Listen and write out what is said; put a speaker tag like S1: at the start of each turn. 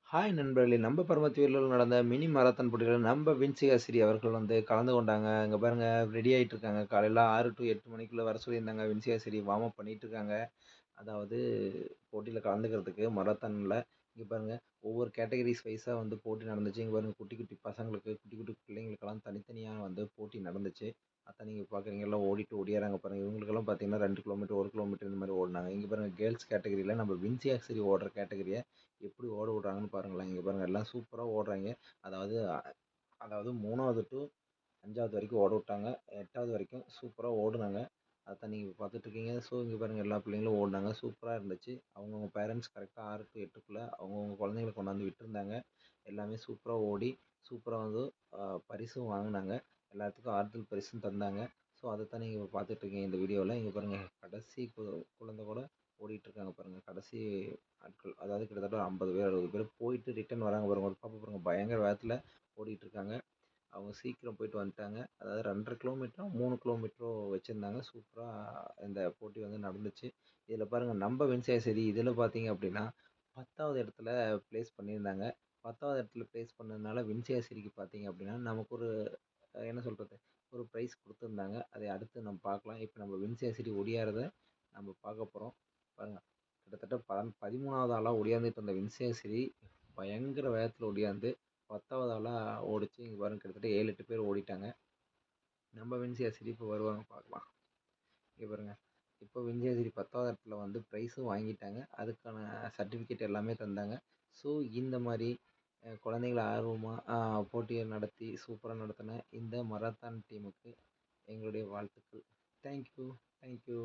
S1: Hi நண்பர்களே! நம்ம பரமத்திவேலூர்ல நடந்த மினி மாரத்தான் போட்டியில நம்ப வின்சிகாசிரி அவர்கள் கலந்து கொண்டாங்க. இங்க பாருங்க ரெடி ஆயிட்டு இருக்காங்க. காலையில 6 டூ 8 மணிக்குள்ள வர சொல்லியிருந்தாங்க. வின்சிகாசிரி வார்ம் அப் பண்ணிட்டு இருக்காங்க. அதாவது போட்டியில கலந்துக்கிறதுக்கு மாரத்தான்ல. இங்க பாருங்க ஒவ்வொரு கேட்டகரிஸ் வைஸா போட்டி நடந்துச்சு. இங்க பாருங்க குட்டி, குட்டி பசங்களுக்கு, குட்டி, குட்டி பிள்ளைங்களுக்கெல்லாம் தனித்தனியா போட்டி நடந்துச்சு. அதான் நீங்க பார்க்குறீங்க. எல்லாம் ஓடிட்டு ஓடியாராங்க பாருங்க. இவங்களுக்கெல்லாம் பார்த்தீங்கன்னா 2 கிலோமீட்டர், 1 கிலோமீட்டர் இந்த மாரி ஓடுனாங்க. இங்க பாருங்க கேர்ல்ஸ் கேட்டகரியில நம்ம வின்சிகாசிரி ஓடுற கேட்டகரிய எப்படி ஓட விடுறாங்கன்னு பாருங்களேன். இங்க பாருங்க எல்லாம் சூப்பரா ஓடுறாய்ங்க. அதாவது அதாவது 3வது டூ 5வது வரைக்கும் ஓட விட்டாங்க. 8வது வரைக்கும் சூப்பரா ஓடுனாங்க. அதான் நீங்க பார்த்துட்டுருக்கீங்க. ஸோ, இங்க பாருங்க எல்லா பிள்ளைங்களும் ஓடுனாங்க. சூப்பரா இருந்துச்சு. அவங்கவங்க பேரண்ட்ஸ் கரெக்ட்டா 6 டூ 8க்குள்ள அவங்கவங்க குழந்தைங்கள கொண்டாந்து விட்டுருந்தாங்க. எல்லாமே சூப்பரா ஓடி, சூப்பரா அ பரிசும் வாங்குனாங்க. எல்லாத்துக்கும் ஆறுதல் பரிசும் தந்தாங்க. ஸோ, அதத்தான் நீங்க இப்ப பார்த்துட்டுருக்கீங்க இந்த வீடியோல. இங்க பாருங்க கடைசி குழந்தை கூட ஓடிட்டுருக்காங்க பாருங்க. கடைசி ஆட்கள். அதாவது கிட்டத்தட்ட ஒரு 50 பேர், 60 பேர் போயிட்டு ரிட்டர்ன் வராங்க பாருங்க. ஒரு பாப்பா பாருங்க பயங்கர வேகத்துல ஓடிட்டுருக்காங்க. அவங்க சீக்கிரம் போயிட்டு வந்துட்டாங்க. அதாவது 2 1/2 கிலோமீட்டரோ, 3 கிலோமீட்டரோ வச்சிருந்தாங்க. சூப்பரா இந்த போட்டி நடந்துச்சு. இதில பாருங்க நம்ப வென்சாய் இதில பார்த்தீங்க அப்படின்னா, 10வது இடத்துல பிளேஸ் பண்ணியிருந்தாங்க. 10வது இடத்துல பிளேஸ் பண்ணதுனால வின்சியாசிரிக்கு பார்த்தீங்க அப்படின்னா, நமக்கு ஒரு என்ன சொல்றது? ஒரு பிரைஸ் குடுத்துருந்தாங்க. அதை அடுத்து நம்ம பார்க்கலாம். இப்ப நம்ம வின்சியாசிரி ஒடியாறத நம்ம பார்க்க போறோம். பாருங்க. கிட்டத்தட்ட 13வது ஆளா ஒடியாந்துட்டு இருந்த வின்சியாசிரி பயங்கர வேகத்துல ஒடியாந்து 10வது ஆளா ஓடுச்சு. இங்க பாருங்க கிட்டத்தட்ட 7, 8 பேர் ஓடிட்டாங்க. நம்ம வின்சியாசிரி இப்ப வருவாங்க பார்க்கலாம். இங்க பாருங்க. இப்போ வின்சியாசிரி 10வது இடத்துல பிரைஸும் வாங்கிட்டாங்க. அதுக்கான சர்டிஃபிகேட் எல்லாமே தந்தாங்க. ஸோ இந்த மாரி குழந்தைகள ஆர்வமா போட்டிய நடத்தி சூப்பரா நடத்தின இந்த மராத்தான் டீமுக்கு எங்களுடைய வாழ்த்துக்கள். Thank you. Thank you.